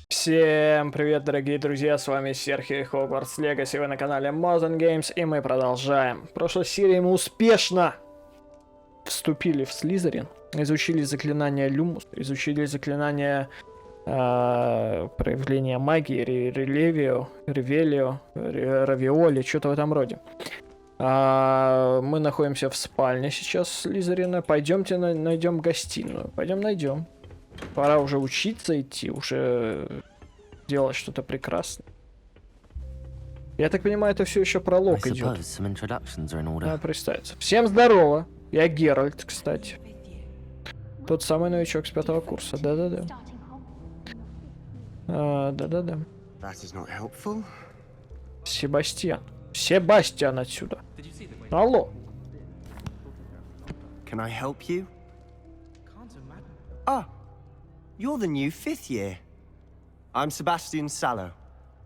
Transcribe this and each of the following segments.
Всем привет, дорогие друзья, с вами Всеееееем Hogwarts Legacy, вы на канале MoreThanGames, и мы продолжаем. В прошлой серии мы успешно вступили в Слизерин, изучили заклинание Люмус, изучили заклинание проявления магии, Ревелио, Равиоли, что-то в этом роде. Мы находимся в спальне сейчас Слизерина, пойдемте найдем гостиную, пойдем найдем. Пора уже учиться идти, уже делать что-то прекрасное. Я так понимаю, это все еще пролог идет. Надо представиться. Всем здорово! Я Геральт, кстати. Тот самый новичок с 5-го курса. Да-да-да. Да-да-да. Себастьян. Себастьян отсюда. Алло. Can I help you? Ah, you're the new 5th year. I'm Sebastian Sallow.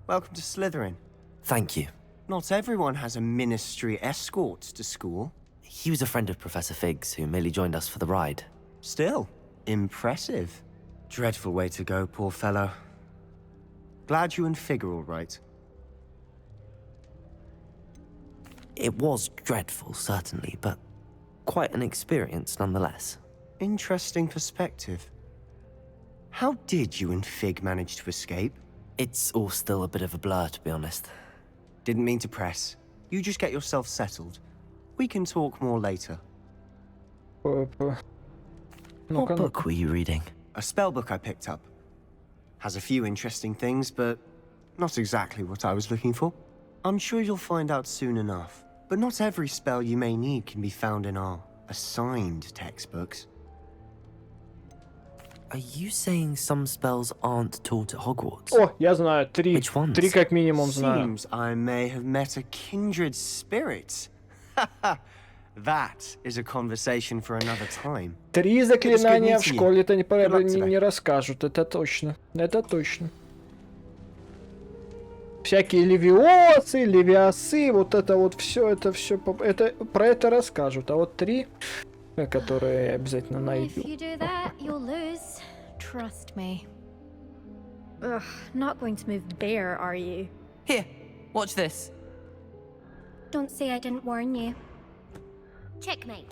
Welcome to Slytherin. Thank you. Not everyone has a ministry escort to school. He was a friend of Professor Fig's who merely joined us for the ride. Still, impressive. Dreadful way to go, poor fellow. Glad you and Fig are all right. It was dreadful, certainly, but quite an experience nonetheless. Interesting perspective. How did you and Fig manage to escape? It's all still a bit of a blur, to be honest. Didn't mean to press. You just get yourself settled. We can talk more later. What book were you reading? A spell book I picked up. Has a few interesting things, but not exactly what I was looking for. I'm sure you'll find out soon enough. But not every spell you may need can be found in our assigned textbooks. Are you saying some spells aren't taught at Hogwarts? О, я знаю, три. Which ones? Три как минимум знаю. Seems I may have met a kindred spirit. That is a conversation for another time. Три заклинания в meeting you. школе-то Good luck today. не расскажут, это точно. Это точно. Всякие левиосы, левиасы, вот это вот все, это про это расскажут. А вот три, которые я обязательно найду. If you do that, you'll lose. Trust me. Ugh, not going to move there, are you? Here, watch this. Don't say I didn't warn you. Checkmate.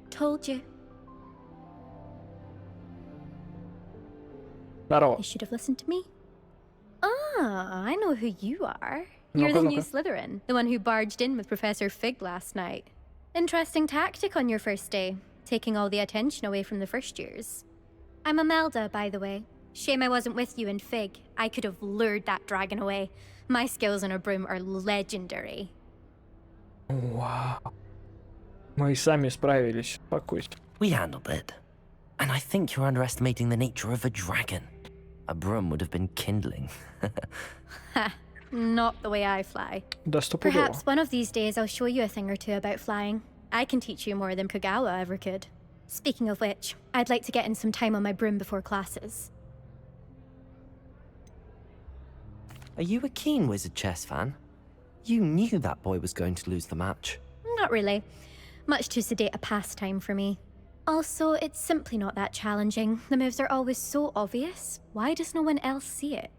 Told you. Здорово. You should have listened to me. Ah, I know who you are. You're the new Slytherin, the one who barged in with Professor Fig last night. Interesting tactic on your first day, taking all the attention away from the first years. I'm Imelda, by the way. Shame I wasn't with you and Fig. I could have lured that dragon away. My skills on a broom are legendary. Вау. Мы и сами справились. Успокойся. We handled it. And I think you're underestimating the nature of a dragon. A broom would have been kindling. Ha, not the way I fly. Да стопудово. Perhaps one of these days I'll show you a thing or two about flying. I can teach you more than Kagawa ever could. Speaking of which, I'd like to get in some time on my broom before classes. Are you a keen Wizard chess fan? You knew that boy was going to lose the match. Not really. Much too sedate a pastime for me. Also, it's simply not that challenging. The moves are always so obvious. Why does no one else see it?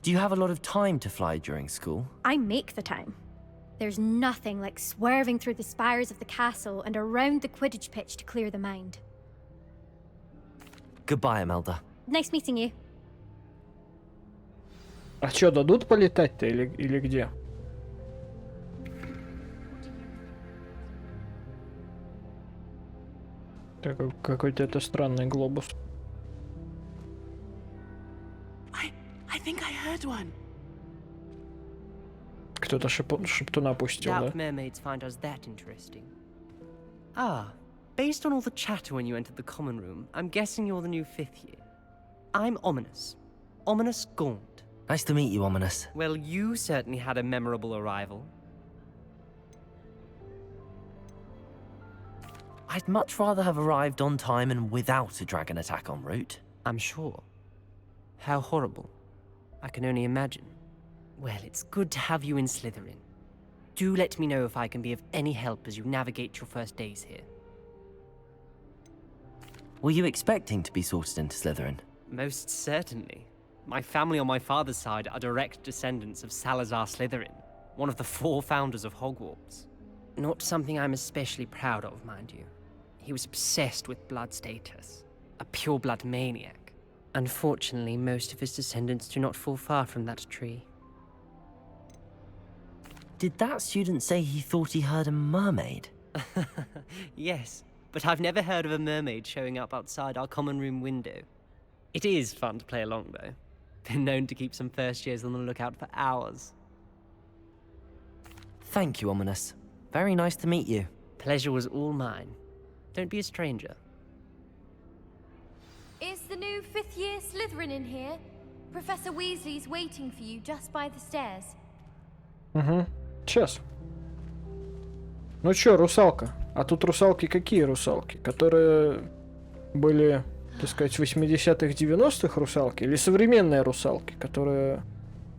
Do you have a lot of time to fly during school? I make the time. There's nothing like swerving through the spires of the castle and around the Quidditch pitch to clear the mind. Goodbye, Imelda. Nice meeting you. А чё, дадут полетать-то или где? Какой-то это странный глобус. I think I heard one. Кто-то шептуна пустил, да? Doubt mermaids find us that interesting. Ah, based on all the chatter when you entered the common room, I'm guessing you're the new 5th year. I'm Ominous. Ominous Gaunt. Nice to meet you, Ominous. Well, you certainly had a memorable arrival. I'd much rather have arrived on time and without a dragon attack en route. I'm sure. How horrible. I can only imagine. Well, it's good to have you in Slytherin. Do let me know if I can be of any help as you navigate your first days here. Were you expecting to be sorted into Slytherin? Most certainly. My family on my father's side are direct descendants of Salazar Slytherin, one of the 4 founders of Hogwarts. Not something I'm especially proud of, mind you. He was obsessed with blood status, a pure-blood maniac. Unfortunately, most of his descendants do not fall far from that tree. Did that student say he thought he heard a mermaid? Yes, but I've never heard of a mermaid showing up outside our common room window. It is fun to play along, though. Been known to keep some first years on the lookout for hours. Thank you, Ominous. Very nice to meet you. Pleasure was all mine. Don't be a stranger. Is the new 5th year Slytherin in here? Professor Weasley's waiting for you just by the stairs. Угу. Сейчас. Ну чё, русалка? А тут русалки какие русалки? Которые были, так сказать, 80-х, 90-х русалки? Или современные русалки, которые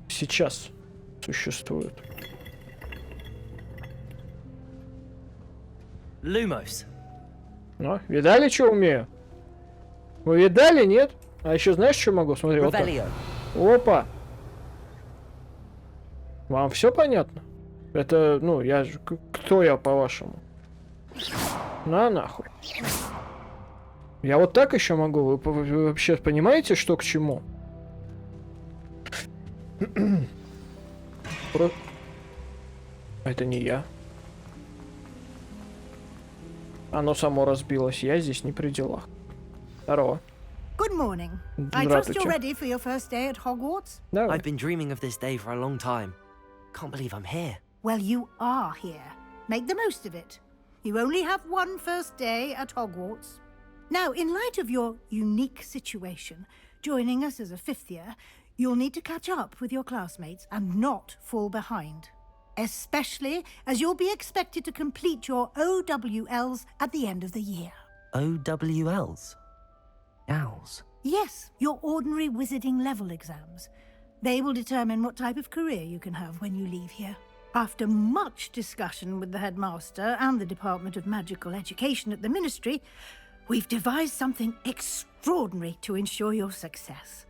сейчас существуют? Lumos. Ну, видали, что умею? Вы видали, нет? А еще знаешь, что могу? Смотри, вот так. Revelio. Опа! Вам все понятно? Это, ну, я же... Кто я, по-вашему? На нахуй. Я вот так еще могу? Вы вообще понимаете, что к чему? Это не я. Оно само разбилось. Я здесь не при делах. Здорово. Good morning. I trust you're Здравствуйте. ready for your first day at Hogwarts? Давай. I've been dreaming of this day for a long time. Can't believe I'm here. Well, you are here. Make the most of it. You only have one first day at Hogwarts. Now, in light of your unique situation, joining us as a 5th year, you'll need to catch up with your classmates and not fall behind. Especially as you'll be expected to complete your OWLs at the end of the year. OWLs? Owls. Yes, your ordinary wizarding level exams. They will determine what type of career you can have when you leave here. After much discussion with the headmaster and the Department of Magical Education at the Ministry, we've devised something extraordinary to ensure your success.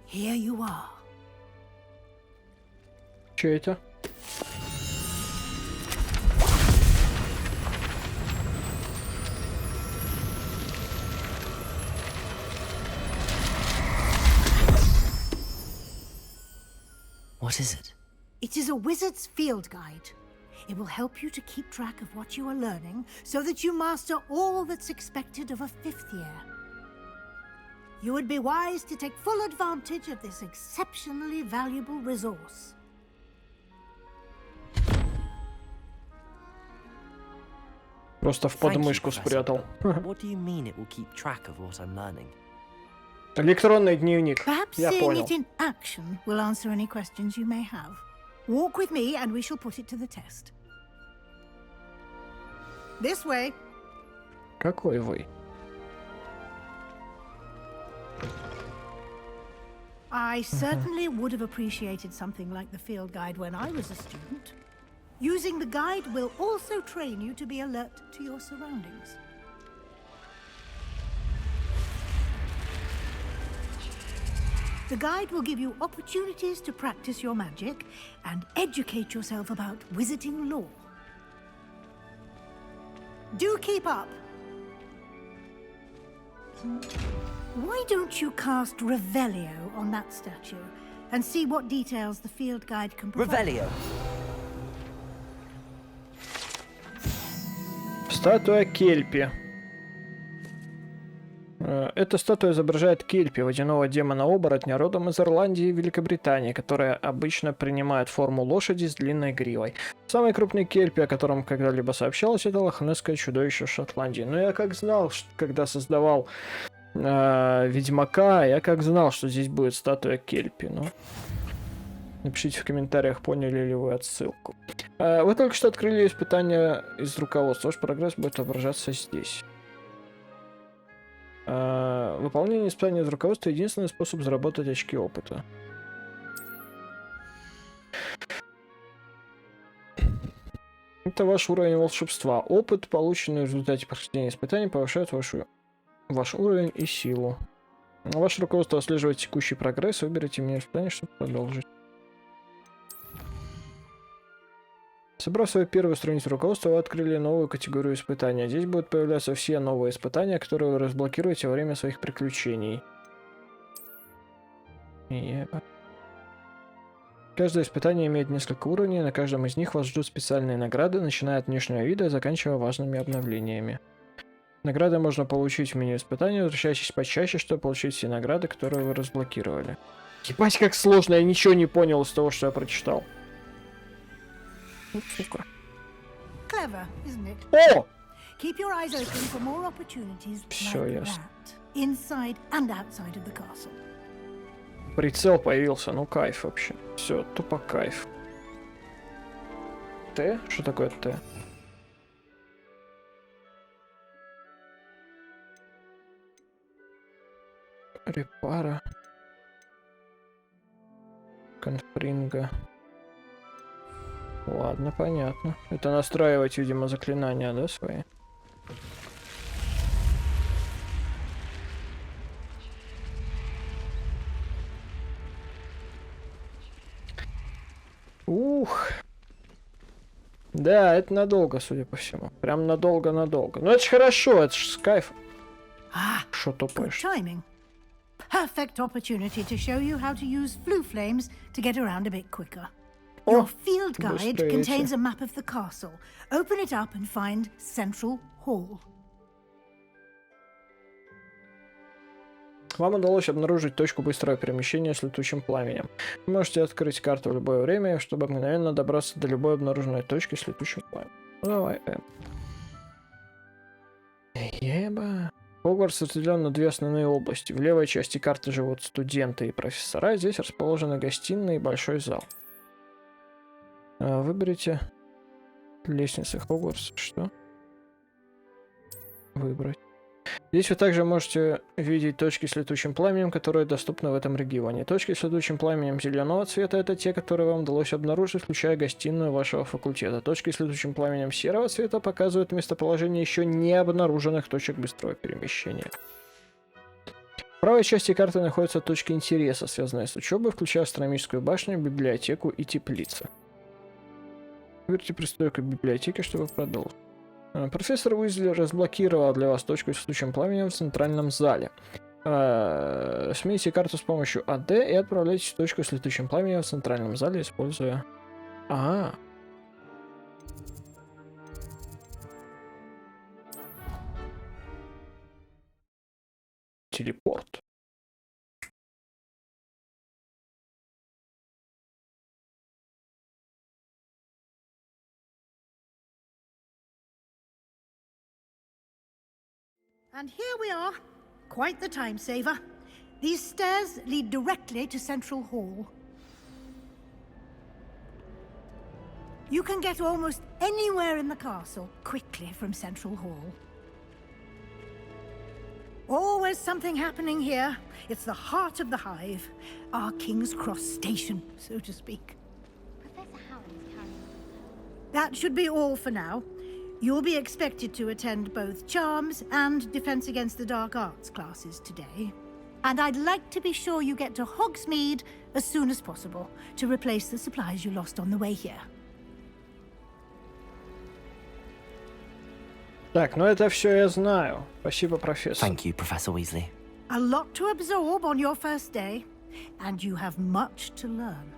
Here you are. Что это? What is it? It is a wizard's field guide. It will help you to keep track of what you are learning so that you master all that's expected of a 5th year. You would be wise to take full advantage of this exceptionally valuable resource. Просто в Thank you, подмышку Professor. спрятал. What do you mean it will keep track of what I'm learning? Электронный дневник. Perhaps Я seeing понял. it in action will answer any questions you may have. Walk with me and we shall put it to the test. This way. Какой вы? I certainly would have appreciated something like the field guide when I was a student. Using the guide will also train you to be alert to your surroundings. The guide will give you opportunities to practice your magic and educate yourself about wizarding lore. Do keep up! Why don't you cast Revelio on that statue and see what details the field guide can provide? Revelio. Статуя Кельпи. Эта статуя изображает Кельпи, водяного демона-оборотня, родом из Ирландии и Великобритании, которая обычно принимает форму лошади с длинной гривой. Самый крупный Кельпи, о котором когда-либо сообщалось, это лохнесское чудовище в Шотландии. Но я как знал, когда создавал Ведьмака, я как знал, что здесь будет статуя Кельпи. Ну, напишите в комментариях, поняли ли вы отсылку. Вы только что открыли испытание из руководства. Ваш прогресс будет отображаться здесь. Выполнение испытания из руководства — единственный способ заработать очки опыта. Это ваш уровень волшебства. Опыт, полученный в результате прохождения испытаний, повышает ваш уровень и силу. Ваше руководство отслеживает текущий прогресс. Выберите меню испытаний, чтобы продолжить. Собрав свою первую страницу руководства, вы открыли новую категорию испытания. Здесь будут появляться все новые испытания, которые вы разблокируете во время своих приключений. Каждое испытание имеет несколько уровней, на каждом из них вас ждут специальные награды, начиная от внешнего вида и заканчивая важными обновлениями. Награды можно получить в меню испытаний, возвращаясь почаще, чтобы получить все награды, которые вы разблокировали. Ебать, как сложно, я ничего не понял из того, что я прочитал. Сука. Clever, isn't it? О! Keep your eyes open for more opportunities Всё like ясно. that, inside and outside of the castle. Прицел появился, ну кайф вообще. Все, тупо кайф. Т? Что такое Т? Репара. Конфринга. Ладно, понятно. Это настраивать, видимо, заклинания, да, свои? Ух. Да, это надолго, судя по всему. Прям надолго-надолго. Но это ж хорошо, это ж с кайфом. Что Good тупаешь? timing. Perfect opportunity to show you how to use flue flames to get around a bit quicker. Your field guide быстрее contains эти. a map of the castle. Open it up and find Central Hall. Вам удалось обнаружить точку быстрого перемещения с летучим пламенем. Вы можете открыть карту в любое время, чтобы мгновенно добраться до любой обнаруженной точки с летучим пламенем. Ну, давай, Еба. Хогвартс разделен на две основные области. В левой части карты живут студенты и профессора. Здесь расположены гостиные и большой зал. Выберите лестницы Хогвартса. Что? Выбрать. Здесь вы также можете видеть точки с летучим пламенем, которые доступны в этом регионе. Точки с летучим пламенем зеленого цвета — это те, которые вам удалось обнаружить, включая гостиную вашего факультета. Точки с летучим пламенем серого цвета показывают местоположение еще не обнаруженных точек быстрого перемещения. В правой части карты находятся точки интереса, связанные с учебой, включая астрономическую башню, библиотеку и теплицы. Выберите пристройку библиотеки, чтобы продолжить. Профессор Уизли разблокировал для вас точку с летучим пламенем в центральном зале. Смените карту с помощью АД и отправляйте точку с летучим пламенем в центральном зале, используя... Телепорт. And here we are. Quite the time saver. These stairs lead directly to Central Hall. You can get almost anywhere in the castle quickly from Central Hall. Always something happening here. It's the heart of the hive. Our King's Cross station, so to speak. That should be all for now. You'll be expected to attend both Charms and Defense Against the Dark Arts classes today. And I'd like to be sure you get to Hogsmeade as soon as possible to replace the supplies you lost on the way here. Так, ну это все я знаю. Спасибо, профессор. Thank you, Professor Weasley. A lot to absorb on your first day, and you have much to learn.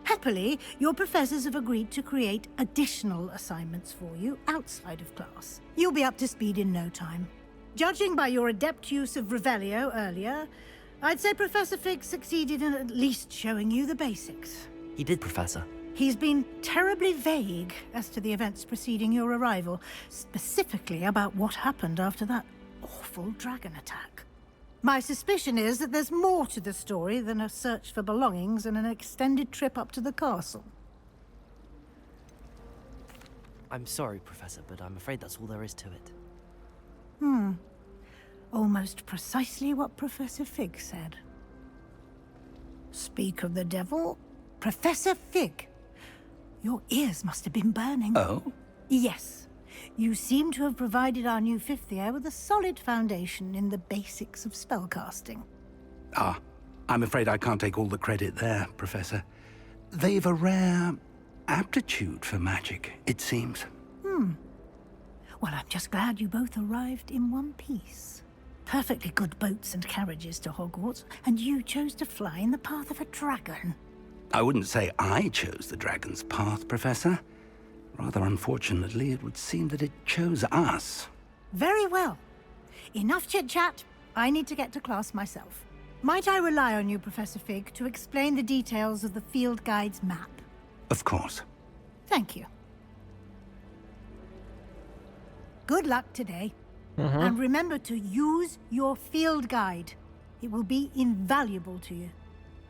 Happily, your professors have agreed to create additional assignments for you outside of class. You'll be up to speed in no time. Judging by your adept use of Revelio earlier, I'd say Professor Fig succeeded in at least showing you the basics. He did, Professor. He's been terribly vague as to the events preceding your arrival, specifically about what happened after that awful dragon attack. My suspicion is that there's more to the story than a search for belongings and an extended trip up to the castle. I'm sorry, Professor, but I'm afraid that's all there is to it. Almost precisely what Professor Fig said. Speak of the devil, Professor Fig. Your ears must have been burning. Oh? Yes. You seem to have provided our new fifth year with a solid foundation in the basics of spellcasting. Ah, I'm afraid I can't take all the credit there, Professor. They've a rare aptitude for magic, it seems. Well, I'm just glad you both arrived in one piece. Perfectly good boats and carriages to Hogwarts, and you chose to fly in the path of a dragon. I wouldn't say I chose the dragon's path, Professor. Rather unfortunately, it would seem that it chose us. Very well. Enough chit-chat. I need to get to class myself. Might I rely on you, Professor Fig, to explain the details of the field guide's map? Of course. Thank you. Good luck today. And remember to use your field guide. It will be invaluable to you.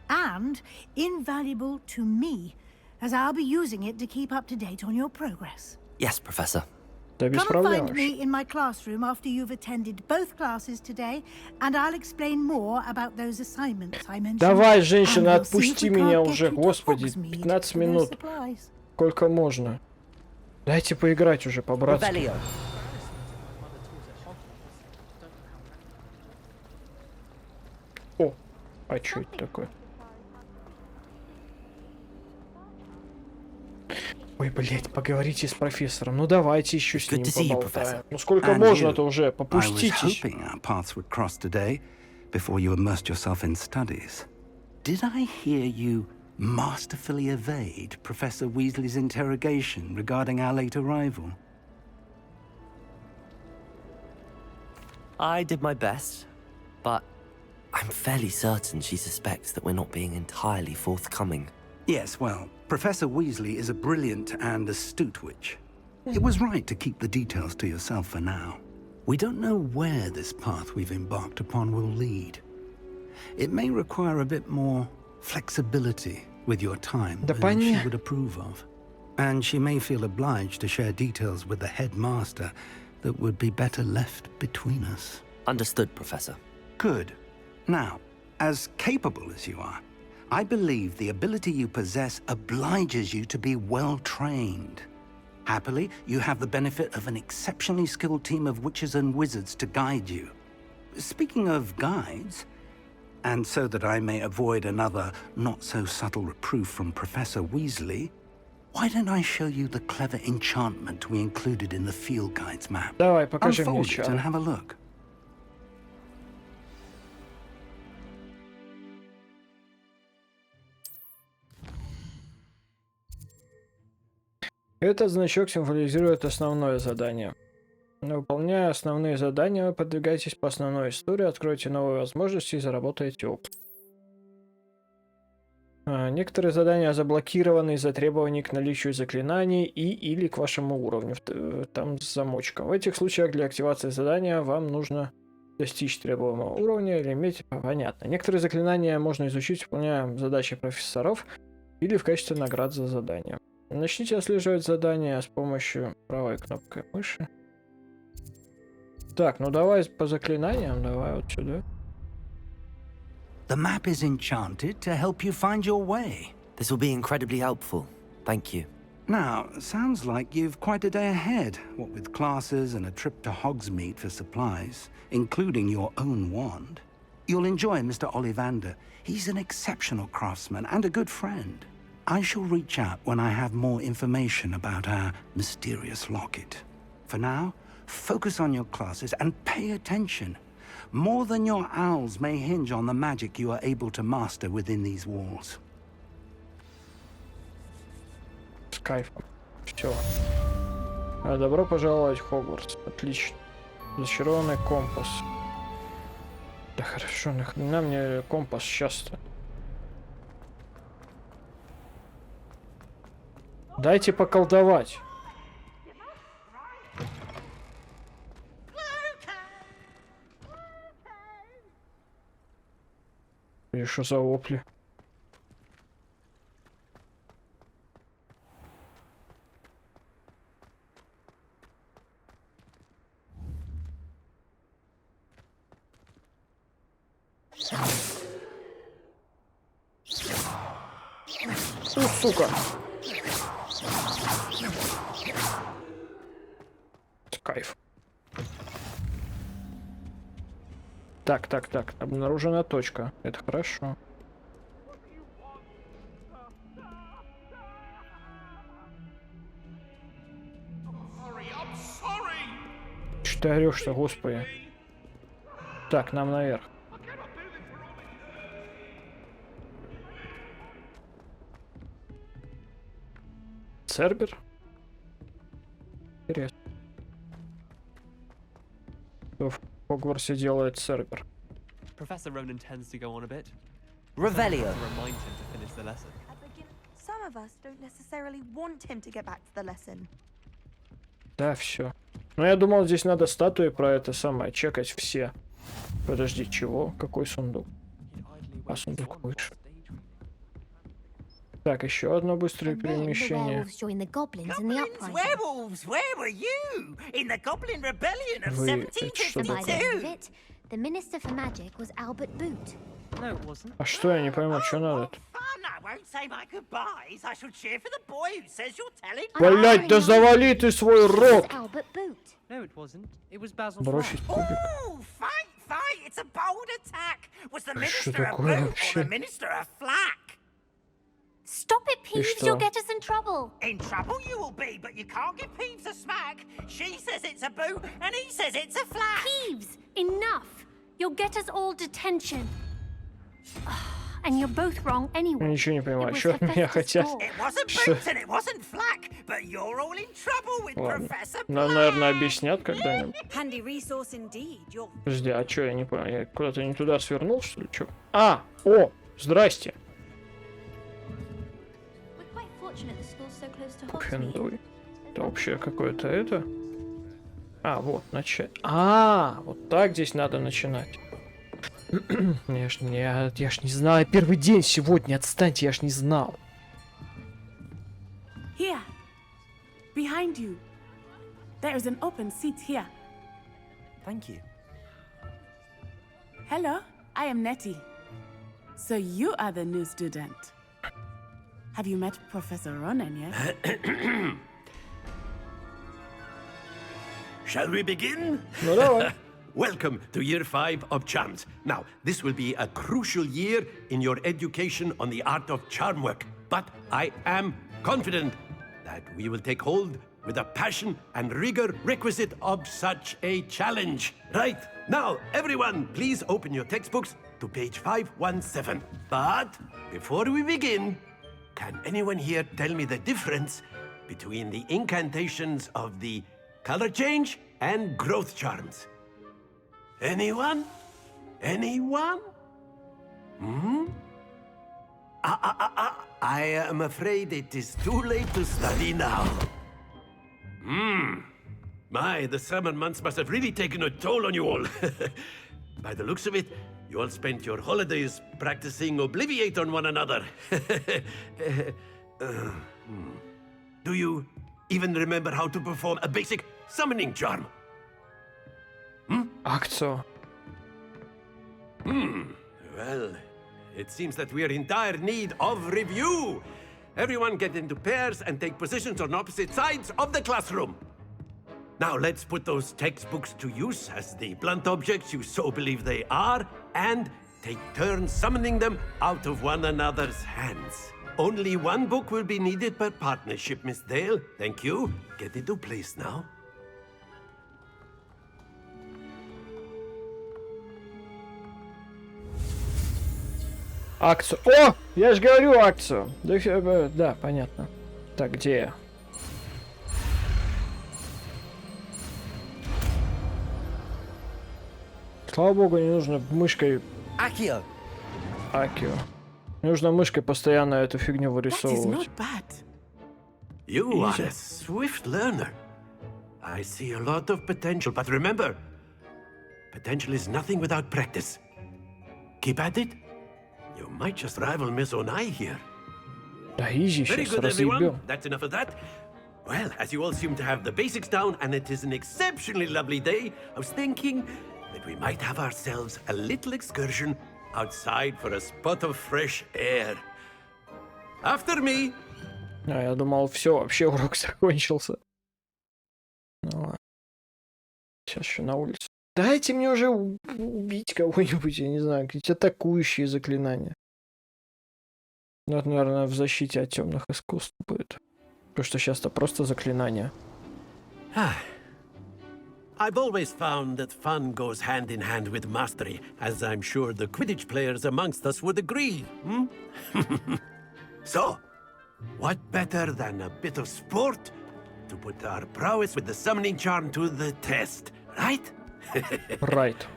And invaluable to me, as I'll be using it to keep up to date on your progress. Yes, Professor. Да без Come and проблем. find me in my classroom after you've attended both classes today, and I'll explain more about those assignments I mentioned. Давай, женщина, And we'll see if отпусти we меня can't get уже, you to господи, Hogsmeade 15 for those минут. supplies. Сколько можно? Дайте поиграть уже, по-братски. Revelio. О, а что это такое? Ой, блять, поговорите с профессором. Ну давайте еще с Good ним to see you, поболтаем. Professor. Ну сколько And можно-то you. уже? I was Попуститесь. hoping our paths would cross today before you immersed yourself in studies. Did I hear you masterfully evade Professor Weasley's interrogation regarding our late arrival? I did my best, but I'm fairly certain she suspects that we're not being entirely forthcoming. Yes, well, Professor Weasley is a brilliant and astute witch. It was right to keep the details to yourself for now. We don't know where this path we've embarked upon will lead. It may require a bit more flexibility with your time Да than she понятно. would approve of. And she may feel obliged to share details with the headmaster that would be better left between us. Understood, Professor. Good. Now, as capable as you are, I believe the ability you possess obliges you to be well trained. Happily, you have the benefit of an exceptionally skilled team of witches and wizards to guide you. Speaking of guides, and so that I may avoid another not-so-subtle reproof from Professor Weasley, why don't I show you the clever enchantment we included in the field guide's map? Давай, покажи мне Unfold it and чары. have a look. Этот значок символизирует основное задание. Выполняя основные задания, вы продвигаетесь по основной истории, откроете новые возможности и заработаете опыт. Некоторые задания заблокированы из-за требований к наличию заклинаний или к вашему уровню, там с замочком. В этих случаях для активации задания вам нужно достичь требуемого уровня или иметь... Понятно. Некоторые заклинания можно изучить, выполняя задачи профессоров или в качестве наград за задание. Начните отслеживать задания с помощью правой кнопкой мыши. Так, ну давай по заклинаниям, давай вот сюда. The map is enchanted to help you find your way. This will be incredibly helpful. Thank you. Now, sounds like you've quite a day ahead, what with classes and a trip to Hogsmeade for supplies, including your own wand. You'll enjoy Mr. Ollivander. He's an exceptional craftsman and a good friend. I shall reach out when I have more information about our mysterious locket. For now, focus on your classes and pay attention. More than your owls may hinge on the magic you are able to master within these walls. С кайфом. Все. Добро пожаловать в Хогвартс. Отлично. Зачарованный компас. Да хорошо, нахрена мне компас сейчас-то? Дайте поколдовать. И что за вопли? Сука! кайф. Так. Обнаружена точка. Это хорошо. Что ты орешь-то, господи? Так, нам наверх. Цербер? Интересно. Что в Хогвартсе делает Цербер? Professor Ronan tends to go on a bit. Revelio. To remind him to finish the lesson. Some of us don't necessarily want him to get back to the lesson. Да, все. Ну, я думал, здесь надо статуи про это самое чекать все. Подожди, чего? Какой сундук? А сундук выше. Так, еще одно быстрое перемещение. Werewolves, where were you? In the Goblin Rebellion of Вы это что 1752? The Minister for Magic was Albert Boot. No, it wasn't. А что, я не пойму, что надо? Fun! I won't say my goodbyes. I shall cheer for the boy who says you're telling. Блять, да завали ты свой рот! Albert Boot. No, it wasn't. It was Basil Бросить Fry. кубик. Oh, fight! It's a bold attack. Was the Что minister a такое boot or вообще? the minister a flack? Stop it, Peeves. что? You'll get us in trouble. In trouble you will be, but you can't give Peeves a smack. She says it's a boot, and he says it's a flack. Peeves, enough. You'll get us all detention. And you're both wrong Я anyway. ничего не It понимаю, was что от меня Hephaestus' хотят. fault. It wasn't Что? boot and it wasn't flack, but you're all in trouble with Ладно. Professor Наверное, объяснят когда-нибудь. Handy resource indeed. You're Подожди, а что, я не понял, я куда-то не туда свернул, что ли? Чё? А! О! Здрасте! We're quite fortunate the school's so close to Hogsmeade. Хендуй. Это вообще какое-то это? А, вот, начать. А, вот так здесь надо начинать. я ж не знал, я первый день сегодня, отстаньте, я ж не знал. Here, behind you. There is an open seat here. Thank you. Hello, I am Nettie. So you are the new student. Have you met Professor Ronan yet? Shall we begin? Ну давай. Welcome to Year 5 of Charms. Now, this will be a crucial year in your education on the art of charm work, but I am confident that we will take hold with the passion and rigor requisite of such a challenge. Right, now, everyone, please open your textbooks to page 517. But before we begin, can anyone here tell me the difference between the incantations of the color change and growth charms? Anyone? Anyone? I am afraid it is too late to study now. My, the summer months must have really taken a toll on you all. By the looks of it, you all spent your holidays practicing Obliviate on one another. Do you even remember how to perform a basic summoning charm? Акцию. Well, it seems that we are in dire need of review. Everyone get into pairs and take positions on opposite sides of the classroom. Now let's put those textbooks to use as the blunt objects you so believe they are, and take turns summoning them out of one another's hands. Only one book will be needed per partnership, Miss Dale. Thank you. Get into place now. Акцию. О! Я же говорю акцию. Да, понятно. Так, где я? Слава богу, не нужно мышкой... Accio. Акио. Не нужно мышкой постоянно эту фигню вырисовывать. You are a swift learner. I see a lot of potential, but remember, potential is nothing without practice. Keep at it. You might just rival Miss Onai here. Да, изи, Very сейчас good, разъебем. everyone. That's enough of that. Well, as you all seem to have the basics down, and it is an exceptionally lovely day, I was thinking that we might have ourselves a little excursion outside for a spot of fresh air. After me. А, я думал, все, вообще урок закончился. Ну ладно. сейчас еще на улице. Дайте мне уже убить кого-нибудь, я не знаю, какие-то атакующие заклинания. Ну, это, наверное, в защите от темных искусств будет. Потому что сейчас-то просто заклинания. I've always found that fun goes hand in hand with mastery, as I'm sure the Quidditch players amongst us would agree. So, what better than a bit of sport to put our prowess with the summoning charm to the test, right? Right.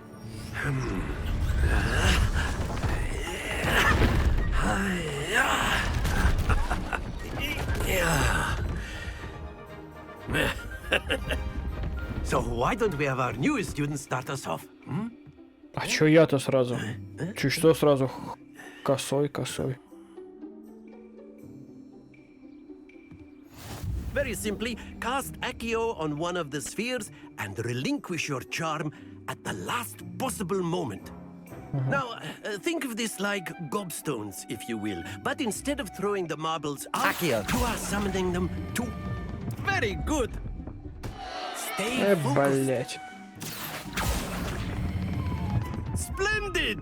So why don't we have our newest student start us off? А чё я-то сразу? Чуть что сразу косой. Very simply, cast Accio on one of the spheres and relinquish your charm at the last possible moment. Now, think of this like gobstones, if you will. But instead of throwing the marbles out, Accio. you are summoning them to... Very good! Stay focused. Блять. Splendid!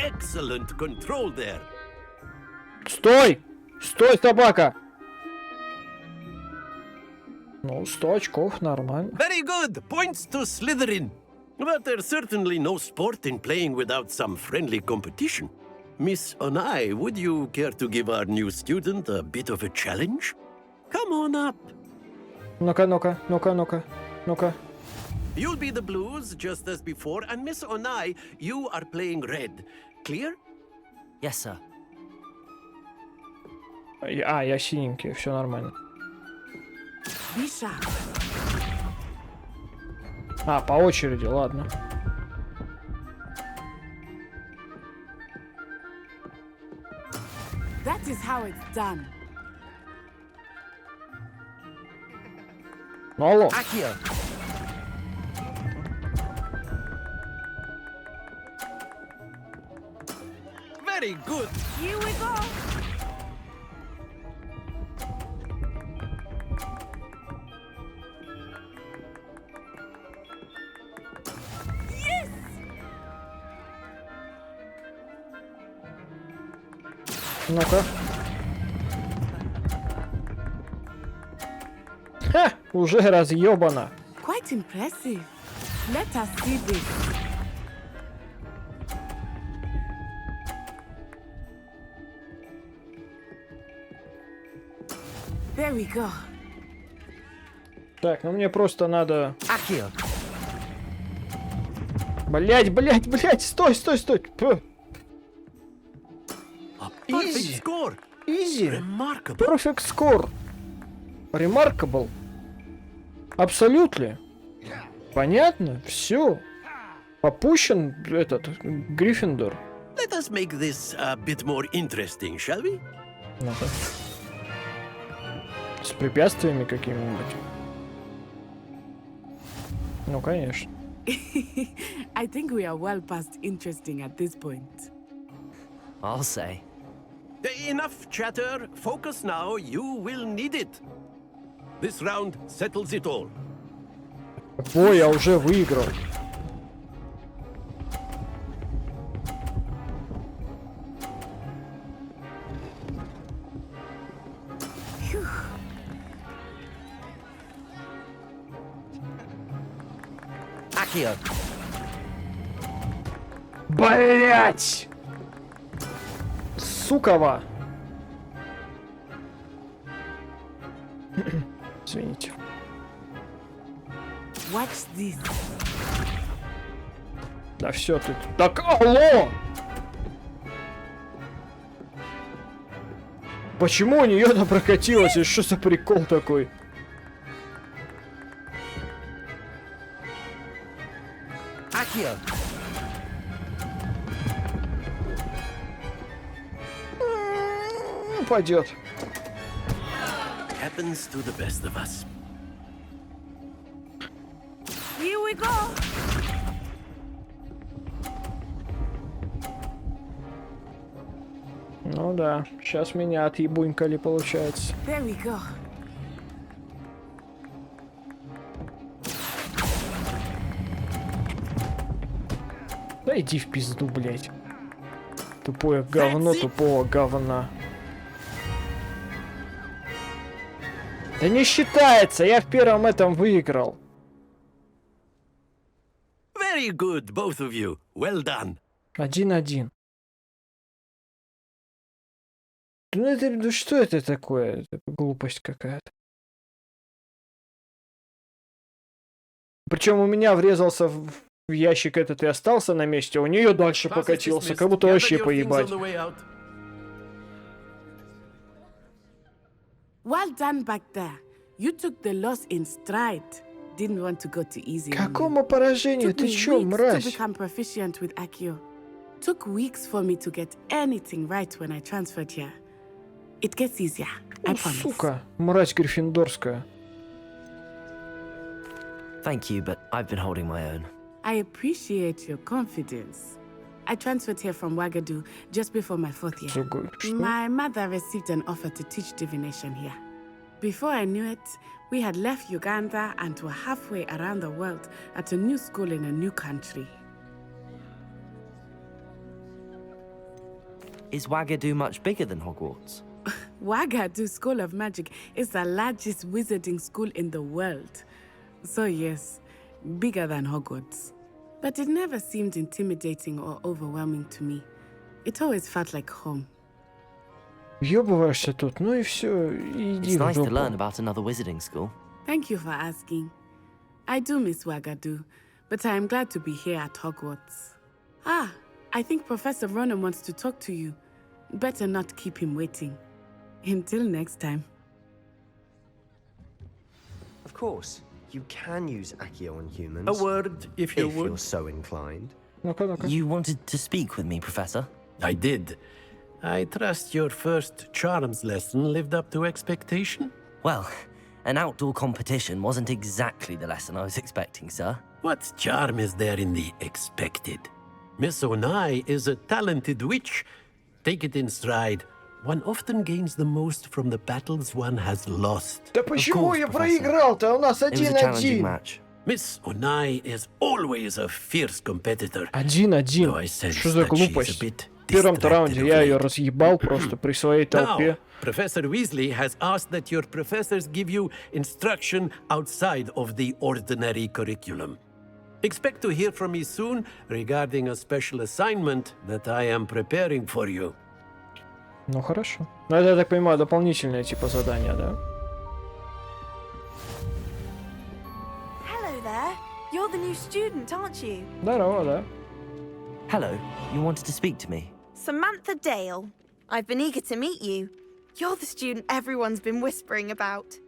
Excellent control there. Стой! Стой, собака! Ну, 100 очков, нормально. Very good! Points to Slytherin. But there's certainly no sport in playing without some friendly competition. Miss Onai, would you care to give our new student a bit of a challenge? Come on up. Ну-ка. You'll be the blues, just as before, and Miss Onai, you are playing red. Clear? Yes, sir. Я синенький, все нормально. Bisha. А, по очереди, ладно. That is how it's done. Ну, алло. Accio. Very good. Here we go. Yes! Ну-ка. Ха! Уже разъебано. Quite impressive. Let us see this. There we go. Так, ну мне просто надо... Accio. Блять, стой. Perfect Easy. score. Easy. Remarkable. Perfect score. Remarkable. Абсолютно. Понятно? Все. Попущен этот Гриффиндор. Let us make this a bit more interesting, shall we? Ну-ка. С препятствиями какими-нибудь. Ну, конечно. I think we are well past interesting at this point. I'll say. Enough chatter. Focus now. You will need it. This round settles it all. Ой, я уже выиграл. Accio. Блять! Сукова! Извините. Watch this. Да все ты. Так, алло! Почему у нее-то прокатилось? И что за прикол такой? Accio. Упадет. Happens to the best of us. Here we go. Ну да, сейчас меня отъебунькали, получается. There we go. Да иди в пизду, блядь. Тупое говно тупого говна. Да не считается, я в первом этом выиграл. Very good, both of you. Well done. 1-1. Ну это, ну что это такое? Это глупость какая-то. Причем у меня врезался в ящик этот и остался на месте, а у нее дальше покатился, как будто вообще поебать. Well done back there. You took the loss in stride. Didn't want to go too easy. Какому поражению? Ты чё, мразь? To become proficient with Accio. Took weeks for me to get anything right when I transferred here. It gets easier. I promise. Сука, мразь гриффиндорская. Thank you, but I've been holding my own. I appreciate your confidence. I transferred here from Wagadu just before my 4th year. My mother received an offer to teach divination here. Before I knew it, we had left Uganda and were halfway around the world at a new school in a new country. Is Wagadu much bigger than Hogwarts? Wagadu School of Magic is the largest wizarding school in the world. So yes, bigger than Hogwarts. But it never seemed intimidating or overwhelming to me. It always felt like home. Ёбываешься тут, ну и все, иди в It's nice to жопу. learn about another wizarding school. Thank you for asking. I do miss Wagadu, but I am glad to be here at Hogwarts. Ah, I think Professor Ronan wants to talk to you. Better not keep him waiting. Until next time. Of course, you can use Accio on humans. A word, if you you're would. so inclined. You wanted to speak with me, Professor? I did. I trust your first charms lesson lived up to expectation? Well, an outdoor competition wasn't exactly the lesson I was expecting, sir. What charm is there in the expected? Miss Onai is a talented witch. Take it in stride. One often gains the most from the battles one has lost. Да почему я проиграл-то? У нас 1-1. Miss Onai is always a fierce competitor. 1-1. Что за глупость? В первом-то раунде я ее разъебал просто при своей толпе. Now, Professor Weasley has asked that your professors give you instruction outside of the ordinary curriculum. Expect to hear from me soon regarding a special assignment that I am preparing for you. Ну хорошо. Ну это, я так понимаю, дополнительное типа задание, да? Hello there. You're the new student, aren't you? Здорово, да. Hello, you wanted to speak to me? Samantha Dale. I've been eager to meet you. You're the student everyone's been whispering about.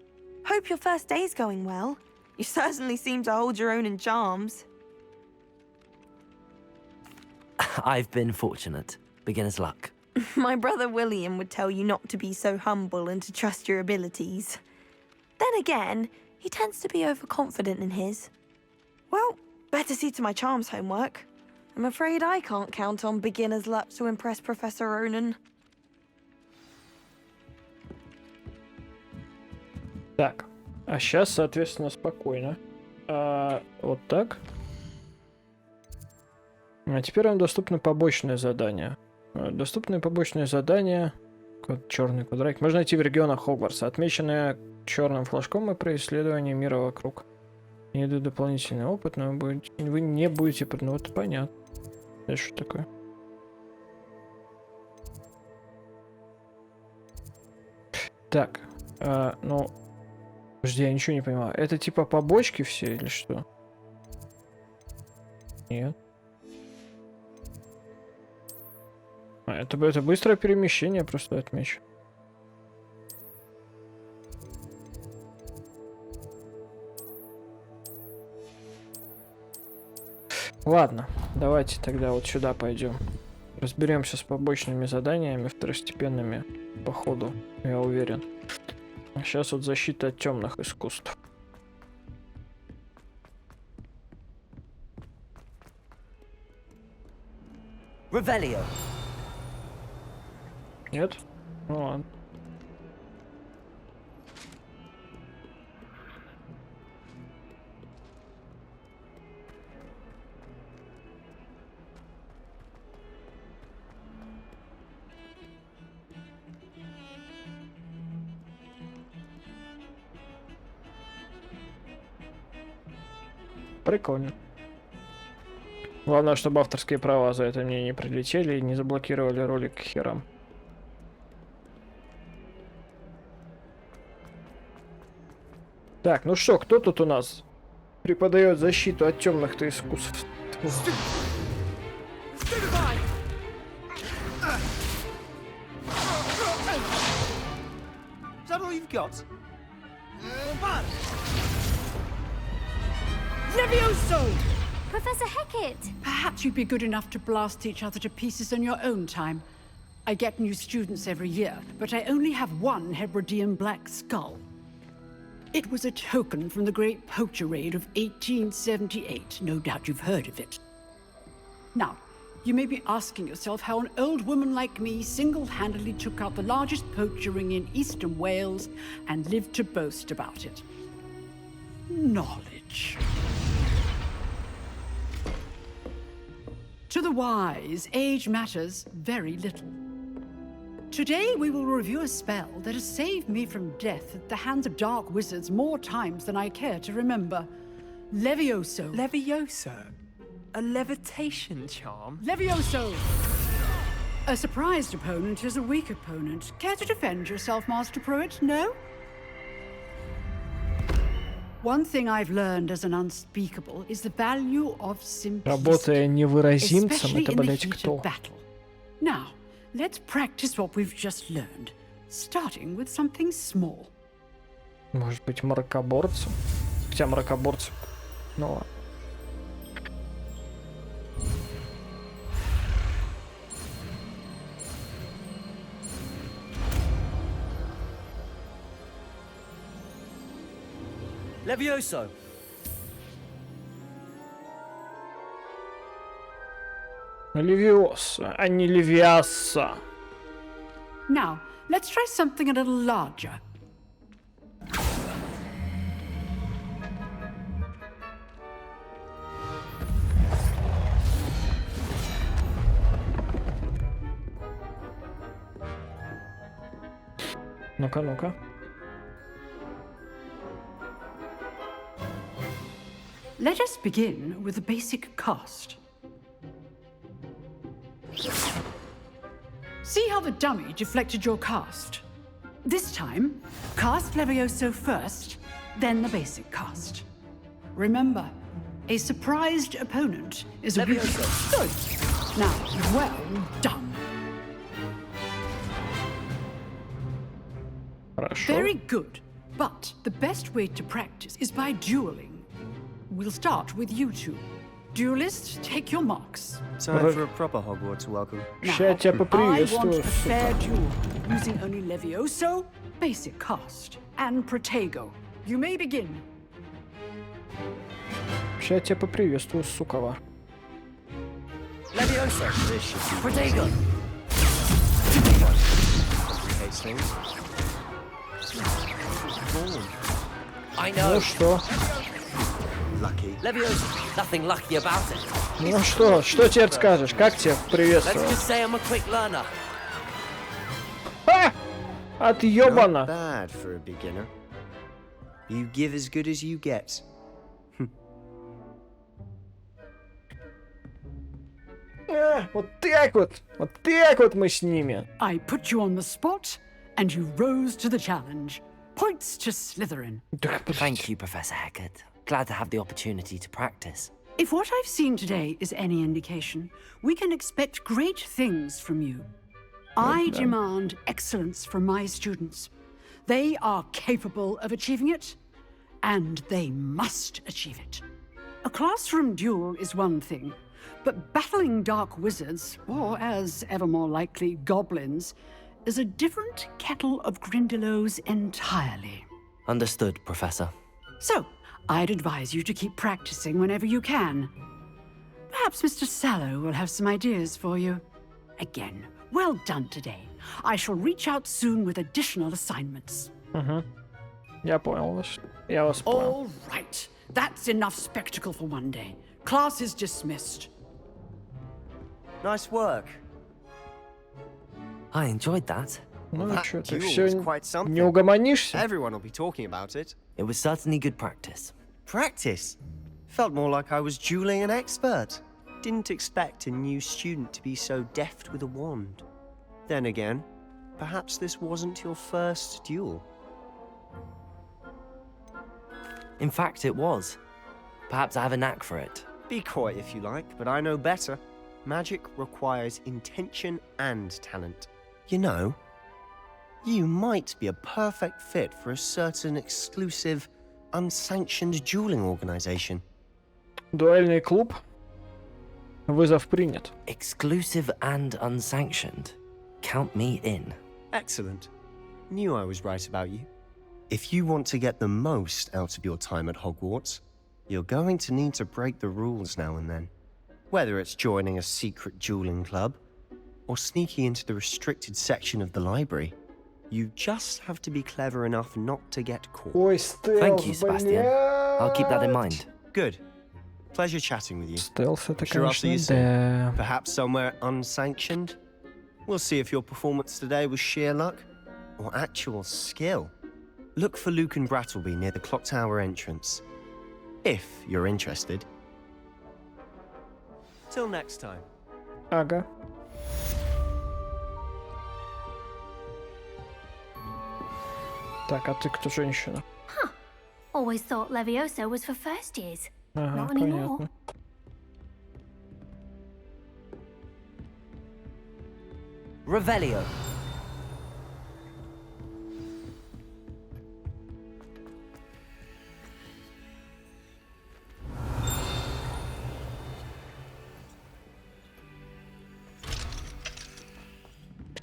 Hope your first day's going well. You certainly seem to hold your own in charms. I've been fortunate. Beginner's luck. My brother William would tell you not to be so humble and to trust your abilities. Then again, he tends to be overconfident in his. Well, better see to my charms homework. I'm afraid I can't count on beginner's luck to impress Professor Ronan. Так, а сейчас, соответственно, спокойно. Вот так. А теперь нам доступны побочные задания. Доступные побочные задания. Черный квадратик. Можно найти в регионах Хогвартса, отмеченные черным флажком и при исследовании мира вокруг. Не дают дополнительный опыт, но вы не будете... Ну вот понятно. Это что такое? Так, ну... Подожди, я ничего не понимаю. Это типа побочки все или что? Нет. Это быстрое перемещение, просто отмечу. Ладно, давайте тогда вот сюда пойдем. Разберемся с побочными заданиями, второстепенными по ходу, я уверен. А сейчас вот защита от темных искусств. Revelio. Нет? Ну ладно. Прикольно. Главное, чтобы авторские права за это мне не прилетели и не заблокировали ролик к херам. Так, ну что, кто тут у нас преподает защиту от темных-то искусств? Is that all you've got? Levioso! Professor Hecat! Perhaps you'd be good enough to blast each other to pieces in your own time. I get new students every year, but I only have one Hebridean black skull. It was a token from the Great Poacher Raid of 1878. No doubt you've heard of it. Now, you may be asking yourself how an old woman like me single-handedly took out the largest poacher ring in eastern Wales and lived to boast about it. Knowledge. To the wise, age matters very little. Today we will review a spell that has saved me from death at the hands of dark wizards more times than I care to remember. Levioso. Levioso? A levitation charm? Levioso! A surprised opponent is a weak opponent. Care to defend yourself, Master Pruitt? No? One thing I've learned as an unspeakable is the value of simplicity. Работая невыразимцем, это, блять, кто? Now, let's practice what we've just learned, starting with something small. Может быть, мракоборцем? Хотя мракоборцем. Ну ладно. Levioso. Левиоса, а не Левиаса. Now, let's try something a little larger. Ну-ка, ну-ка. Let us begin with the basic cast. See how the dummy deflected your cast? This time, cast Levioso first, then the basic cast. Remember, a surprised opponent is a weak... Good. Now, well done. Хорошо. Very good. But the best way to practice is by dueling. We'll start with you two. Duelists, take your marks. Time for a proper Hogwarts welcome. Now, I want a fair duel, using only Levioso, basic cast, and Protego. You may begin. Сейчас я тебя поприветствую, сукова. Levioso. Protego. I know. Ну что? Lucky. Levioso. Nothing lucky about it. Ну что теперь скажешь? Как тебя приветствовать? Let's just say I'm a quick learner. Ха! Отъебано. Not bad for a beginner. You give as good as you get. Вот так вот мы с ними. I put you on the spot, and you rose to the challenge. Points to Slytherin. Thank you, Professor Hecat. Glad to have the opportunity to practice. If what I've seen today is any indication, we can expect great things from you. I demand excellence from my students. They are capable of achieving it, and they must achieve it. A classroom duel is one thing, but battling dark wizards, or as ever more likely, goblins, is a different kettle of Grindylows entirely. Understood, Professor. So, I'd advise you to keep practicing whenever you can. Perhaps Mr. Sallow will have some ideas for you. Again, well done today. I shall reach out soon with additional assignments. Я понял вас. Я вас понял. All right. That's enough spectacle for one day. Class is dismissed. Nice work. I enjoyed that. Ну That что, ты duel все was quite something. не угомонишься? Everyone will be talking about it. It was certainly good practice. Practice? Felt more like I was dueling an expert. Didn't expect a new student to be so deft with a wand. Then again, perhaps this wasn't your first duel. In fact, it was. Perhaps I have a knack for it. Be coy if you like, but I know better. Magic requires intention and talent. You know, you might be a perfect fit for a certain exclusive, unsanctioned dueling organization. Дуэльный клуб. Вызов принят. Exclusive and unsanctioned. Count me in. Excellent. Knew I was right about you. If you want to get the most out of your time at Hogwarts, you're going to need to break the rules now and then. Whether it's joining a secret dueling club, or sneaking into the restricted section of the library, you just have to be clever enough not to get caught. Ой, стелс, Thank you, Sebastian. I'll keep that in mind. Good. Pleasure chatting with you. Стелс это, Sure I'll see you конечно, soon. да. Perhaps somewhere unsanctioned? We'll see if your performance today was sheer luck or actual skill. Look for Luke and Brattleby near the clock tower entrance, if you're interested. Till next time. Ага. Так, а ты кто, женщина? Always thought Levioso was for first years. Ага, Not anymore. понятно. Revelio.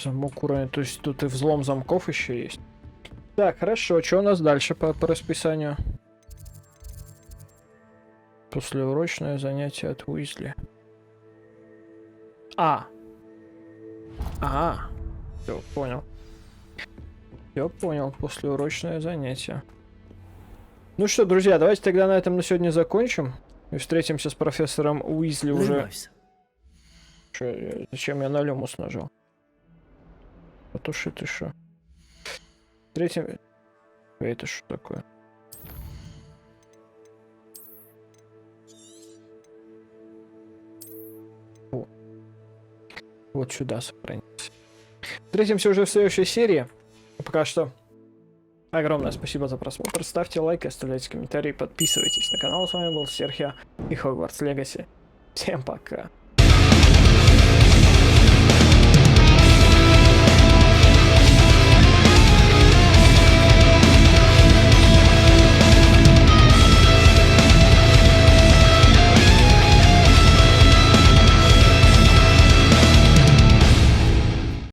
Замок уровня, то есть тут и взлом замков еще есть. Так, хорошо, что у нас дальше по расписанию? Послеурочное занятие от Уизли. Все, понял. Все понял, послеурочное занятие. Ну что, друзья, давайте тогда на этом на сегодня закончим. И встретимся с профессором Уизли уже. Зачем я на Люмус нажал? Потуши ты шо? Третьим... Это что такое? О. Вот сюда сохранится. Встретимся уже в следующей серии. Пока что огромное спасибо за просмотр. Ставьте лайк, оставляйте комментарии, подписывайтесь на канал. С вами был Серхио и Hogwarts Legacy. Всем пока.